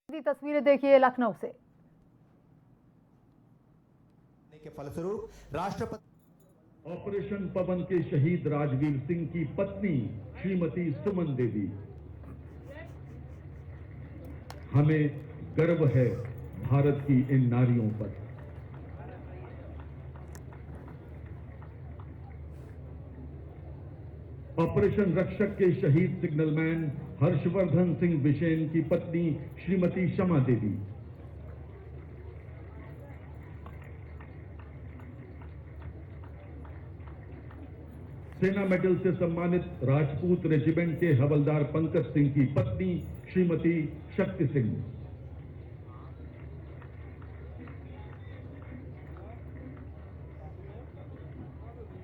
तस्वीरें देखिए लखनऊ से। के फलस्वरूप राष्ट्रपति ऑपरेशन पवन के शहीद राजवीर सिंह की पत्नी श्रीमती सुमन देवी, हमें गर्व है भारत की इन नारियों पर। ऑपरेशन रक्षक के शहीद सिग्नलमैन हर्षवर्धन सिंह बिसेन की पत्नी श्रीमती शमा देवी, सेना मेडल से सम्मानित राजपूत रेजिमेंट के हवलदार पंकज सिंह की पत्नी श्रीमती शक्ति सिंह,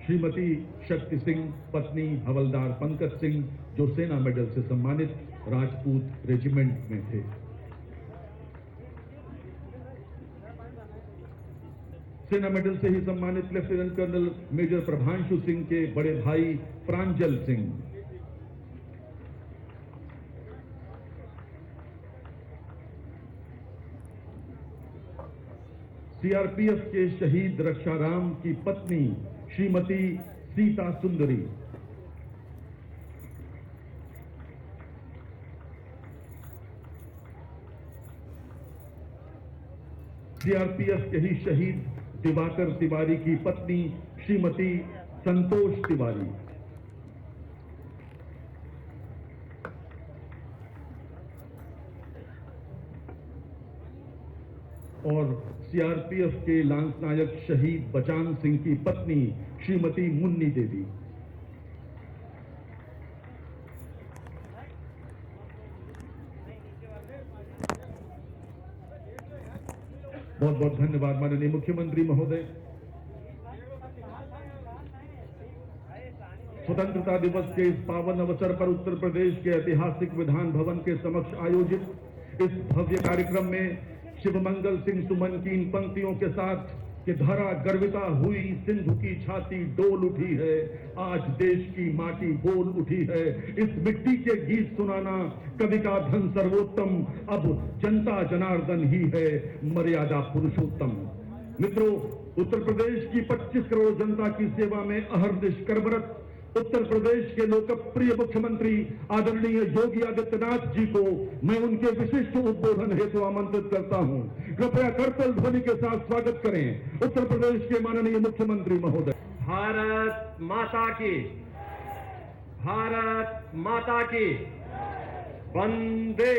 श्रीमती शक्ति सिंह पत्नी हवलदार पंकज सिंह जो सेना मेडल से सम्मानित राजपूत रेजिमेंट में थे। सेना मेडल से ही सम्मानित lieutenant colonel major Prabhanshu Singh के बड़े भाई प्रांजल सिंह, सीआरपीएफ के शहीद रक्षाराम की पत्नी श्रीमती सीता सुंदरी, सीआरपीएफ के ही शहीद दिवाकर तिवारी की पत्नी श्रीमती संतोष तिवारी, और सीआरपीएफ के लांसनायक शहीद बचान सिंह की पत्नी श्रीमती मुन्नी देवी। बहुत बहुत धन्यवाद माननीय मुख्यमंत्री महोदय। स्वतंत्रता दिवस के इस पावन अवसर पर उत्तर प्रदेश के ऐतिहासिक विधान भवन के समक्ष आयोजित इस भव्य कार्यक्रम में शिवमंगल सिंह सुमन की इन पंक्तियों के साथ कि धरा गर्विता हुई सिंधु की छाती डोल उठी है, आज देश की माटी बोल उठी है, इस मिट्टी के गीत सुनाना कवि का धन सर्वोत्तम, अब जनता जनार्दन ही है मर्यादा पुरुषोत्तम। मित्रों, उत्तर प्रदेश की 25 करोड़ जनता की सेवा में अहर्निश कर्मरत उत्तर प्रदेश के लोकप्रिय मुख्यमंत्री आदरणीय योगी आदित्यनाथ जी को मैं उनके विशिष्ट उद्बोधन हेतु आमंत्रित करता हूं। कृपया करतल ध्वनि के साथ स्वागत करें उत्तर प्रदेश के माननीय मुख्यमंत्री महोदय। भारत माता की, भारत माता की, वंदे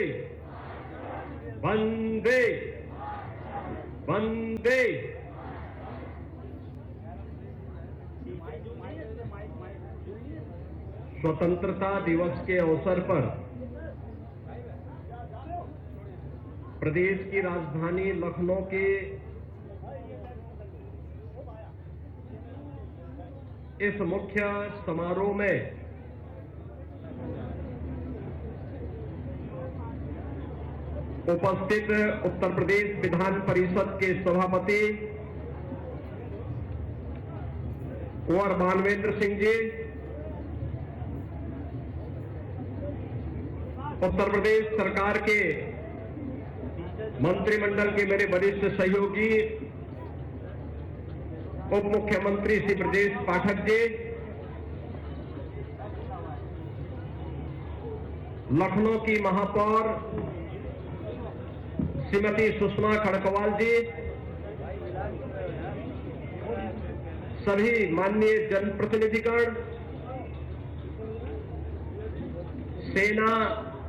वंदे वंदे। स्वतंत्रता दिवस के अवसर पर प्रदेश की राजधानी लखनऊ के इस मुख्य समारोह में उपस्थित उत्तर प्रदेश विधान परिषद के सभापति कुंवर मानवेंद्र सिंह जी, उत्तर प्रदेश सरकार के मंत्रिमंडल के मेरे वरिष्ठ सहयोगी उप मुख्यमंत्री श्री ब्रजेश पाठक जी, लखनऊ की महापौर श्रीमती सुषमा खड़कवाल जी, सभी माननीय जनप्रतिनिधिगण, सेना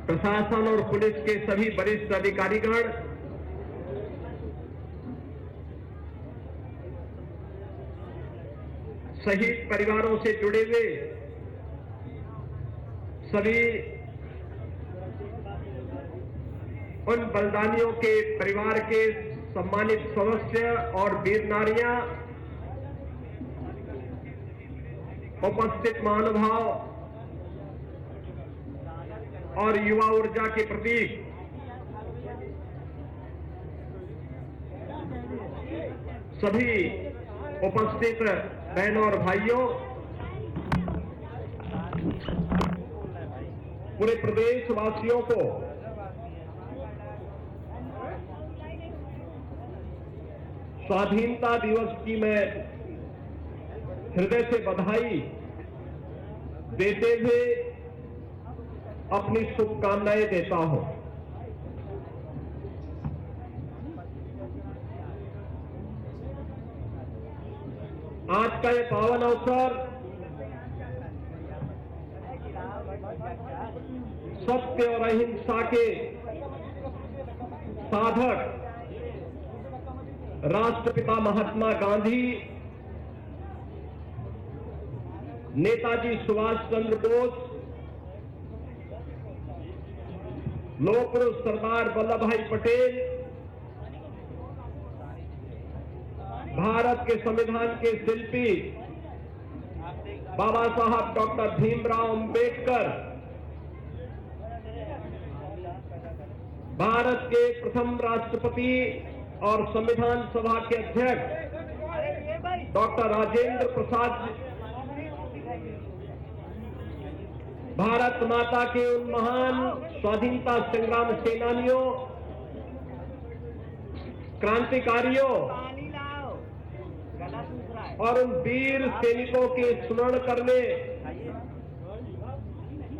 प्रशासन और पुलिस के सभी वरिष्ठ अधिकारीगण, शहीद परिवारों से जुड़े हुए सभी उन बलिदानियों के परिवार के सम्मानित सदस्य और वीर नारियां, उपस्थित महानुभाव और युवा ऊर्जा के प्रतीक, सभी उपस्थित बहनों और भाइयों, पूरे प्रदेशवासियों को स्वाधीनता दिवस की मैं हृदय से बधाई देते हुए अपनी शुभकामनाएं देता हूं। आज का ये पावन अवसर सत्य और अहिंसा के साधक राष्ट्रपिता महात्मा गांधी, नेताजी सुभाष चंद्र बोस, लौह पुरुष सरदार वल्लभ भाई पटेल, भारत के संविधान के शिल्पी बाबा साहब डॉक्टर भीमराव अंबेडकर, भारत के प्रथम राष्ट्रपति और संविधान सभा के अध्यक्ष डॉक्टर राजेंद्र प्रसाद, भारत माता के उन महान स्वाधीनता संग्राम सेनानियों, क्रांतिकारियों और उन वीर सैनिकों के स्मरण करने,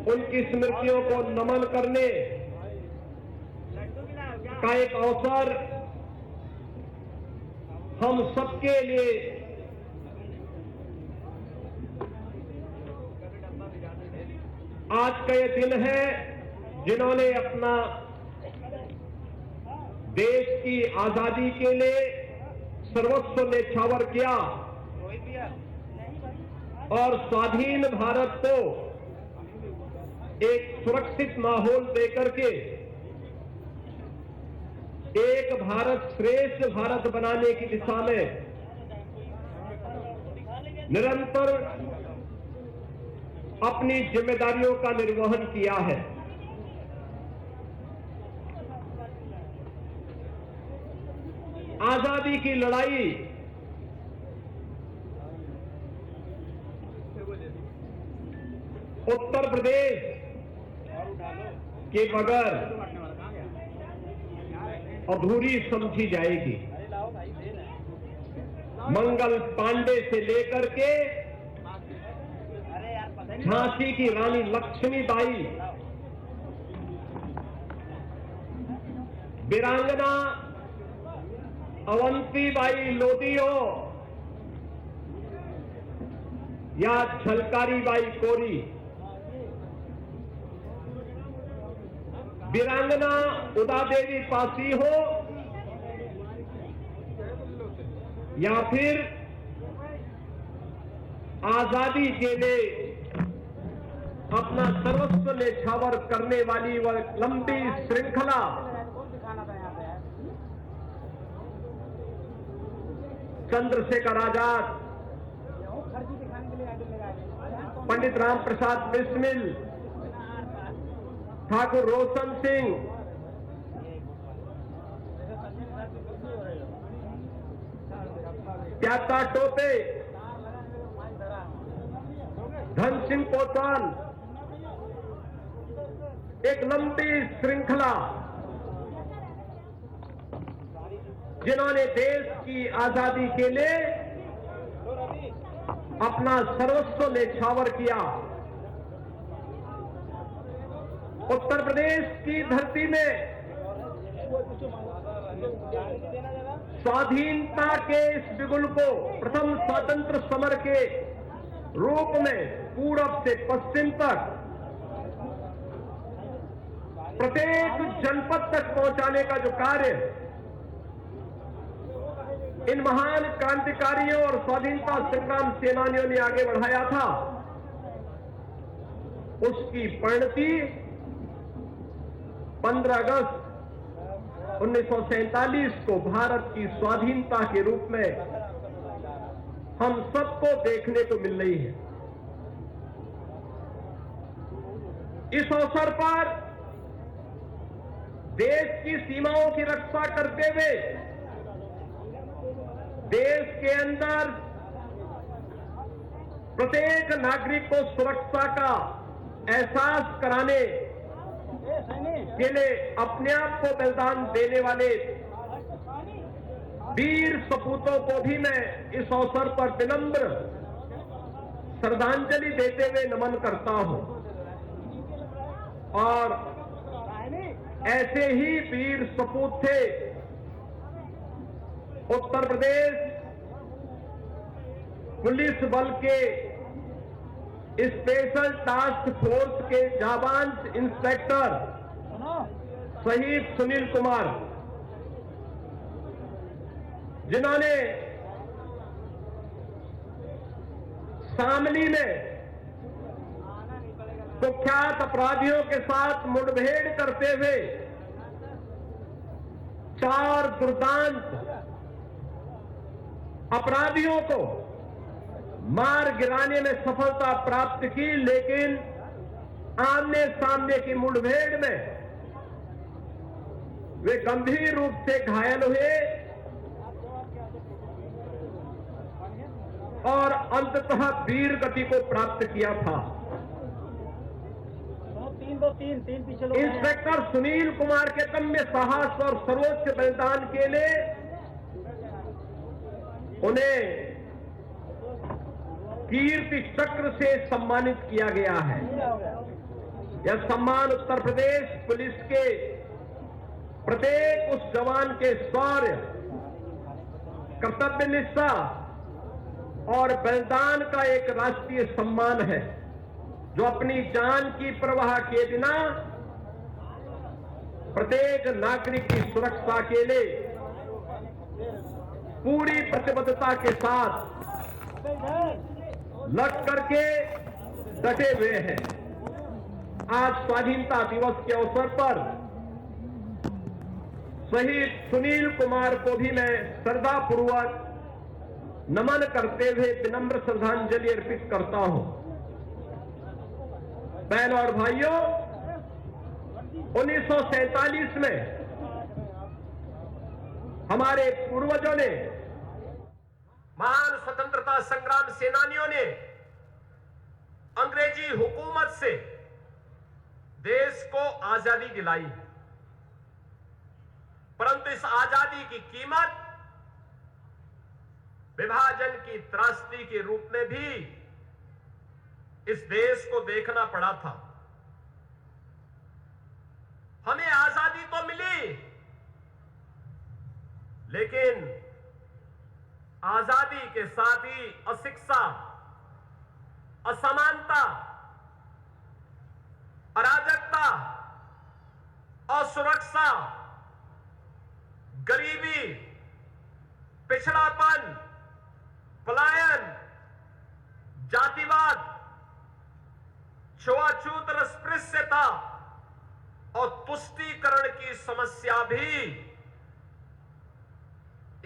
उनकी स्मृतियों को नमन करने का एक अवसर हम सबके लिए आज का ये दिन है, जिन्होंने अपना देश की आजादी के लिए सर्वस्व न्यौछावर किया और स्वाधीन भारत को एक सुरक्षित माहौल देकर के एक भारत श्रेष्ठ भारत बनाने की दिशा में निरंतर अपनी जिम्मेदारियों का निर्वहन किया है। आजादी की लड़ाई उत्तर प्रदेश के बगैर अधूरी समझी जाएगी। मंगल पांडे से लेकर के झांसी की रानी लक्ष्मीबाई, वीरांगना अवंतीबाई लोधी हो या झलकारी बाई कोरी, वीरांगना उदा देवी पासी हो या फिर आजादी के लिए अपना सर्वस्व न्यौछावर करने वाली वह लंबी श्रृंखला चंद्रशेखर आजाद, पंडित राम प्रसाद बिस्मिल, ठाकुर रोशन सिंह, प्याता टोपे, धन सिंह कोतवाल, एक लंबी श्रृंखला जिन्होंने देश की आजादी के लिए अपना सर्वस्व न्यौछावर किया। उत्तर प्रदेश की धरती में स्वाधीनता के इस बिगुल को प्रथम स्वतंत्र समर के रूप में पूरब से पश्चिम तक प्रत्येक जनपद तक पहुंचाने का जो कार्य इन महान क्रांतिकारियों और स्वाधीनता संग्राम सेनानियों ने आगे बढ़ाया था, उसकी परिणति 15 अगस्त 1947 को भारत की स्वाधीनता के रूप में हम सबको देखने को मिल रही है। इस अवसर पर देश की सीमाओं की रक्षा करते हुए देश के अंदर प्रत्येक नागरिक को सुरक्षा का एहसास कराने के लिए अपने आप को बलिदान देने वाले वीर सपूतों को भी मैं इस अवसर पर विनम्र श्रद्धांजलि देते हुए नमन करता हूं। और ऐसे ही वीर सपूत थे उत्तर प्रदेश पुलिस बल के स्पेशल टास्क फोर्स के जाबांज इंस्पेक्टर शहीद सुनील कुमार, जिन्होंने शामली में कुख्यात अपराधियों के साथ मुठभेड़ करते हुए 4 दुर्दांत अपराधियों को मार गिराने में सफलता प्राप्त की, लेकिन आमने सामने की मुठभेड़ में वे गंभीर रूप से घायल हुए और अंततः वीर गति को प्राप्त किया था। इंस्पेक्टर सुनील कुमार के दम्य साहस और सर्वोच्च बलिदान के लिए उन्हें कीर्ति चक्र से सम्मानित किया गया है। यह सम्मान उत्तर प्रदेश पुलिस के प्रत्येक उस जवान के शौर्य, कर्तव्य निष्ठा और बलिदान का एक राष्ट्रीय सम्मान है, जो अपनी जान की परवाह किए बिना प्रत्येक नागरिक की सुरक्षा के लिए पूरी प्रतिबद्धता के साथ लग करके डटे हुए हैं। आज स्वाधीनता दिवस के अवसर पर शहीद सुनील कुमार को भी मैं श्रद्धापूर्वक नमन करते हुए विनम्र श्रद्धांजलि अर्पित करता हूं। बहनों और भाइयों, 1947 में हमारे पूर्वजों ने, महान स्वतंत्रता संग्राम सेनानियों ने अंग्रेजी हुकूमत से देश को आजादी दिलाई, परंतु इस आजादी की कीमत विभाजन की त्रासदी के रूप में भी इस देश को देखना पड़ा था। हमें आजादी तो मिली, लेकिन आजादी के साथ ही अशिक्षा, असमानता, अराजकता, असुरक्षा, गरीबी, पिछड़ापन, पलायन, जातिवाद, छुआछूत, अस्पृश्यता और तुष्टीकरण की समस्या भी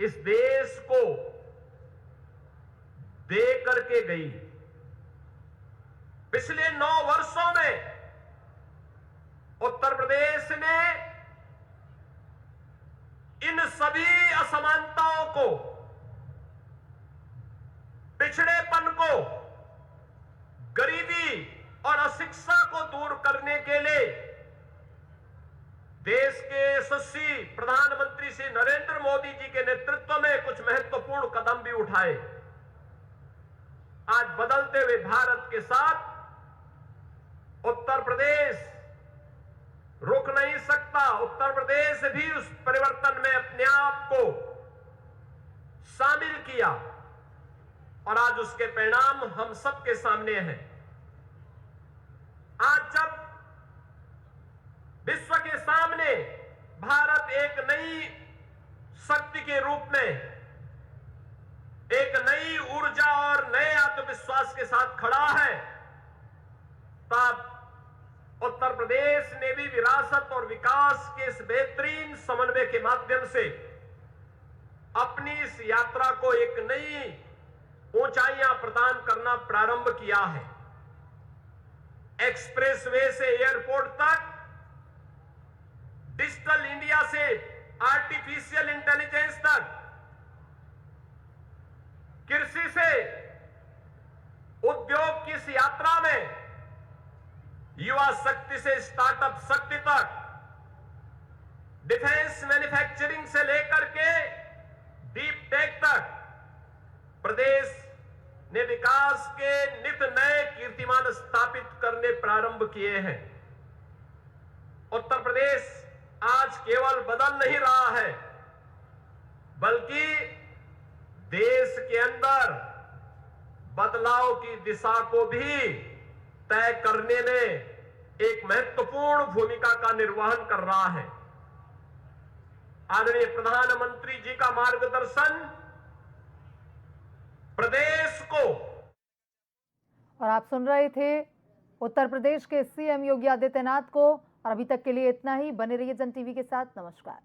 इस देश को दे करके गई। पिछले 9 वर्षों में उत्तर प्रदेश ने इन सभी असमानताओं को, पिछड़ेपन को, गरीबी और अशिक्षा को दूर करने के लिए देश के यशस्वी प्रधानमंत्री श्री नरेंद्र मोदी जी के नेतृत्व में कुछ महत्वपूर्ण कदम भी उठाए। आज बदलते हुए भारत के साथ उत्तर प्रदेश रुक नहीं सकता। उत्तर प्रदेश भी उस परिवर्तन में अपने आप को शामिल किया और आज उसके परिणाम हम सबके सामने हैं। आज जब विश्व के सामने भारत एक नई शक्ति के रूप में, एक नई ऊर्जा और नए आत्मविश्वास के साथ खड़ा है, तब उत्तर प्रदेश ने भी विरासत और विकास के इस बेहतरीन समन्वय के माध्यम से अपनी इस यात्रा को एक नई ऊंचाइयां प्रदान करना प्रारंभ किया है। एक्सप्रेसवे से एयरपोर्ट तक, डिजिटल इंडिया से आर्टिफिशियल इंटेलिजेंस तक, कृषि से उद्योग की इस यात्रा में, युवा शक्ति से स्टार्टअप शक्ति तक, डिफेंस मैन्युफैक्चरिंग से लेकर के विकास के नित नए कीर्तिमान स्थापित करने प्रारंभ किए हैं। उत्तर प्रदेश आज केवल बदल नहीं रहा है, बल्कि देश के अंदर बदलाव की दिशा को भी तय करने में एक महत्वपूर्ण भूमिका का निर्वहन कर रहा है। आदरणीय प्रधानमंत्री जी का मार्गदर्शन प्रदेश को। और आप सुन रहे थे उत्तर प्रदेश के सीएम योगी आदित्यनाथ को। और अभी तक के लिए इतना ही। बने रहिए जन टीवी के साथ। नमस्कार।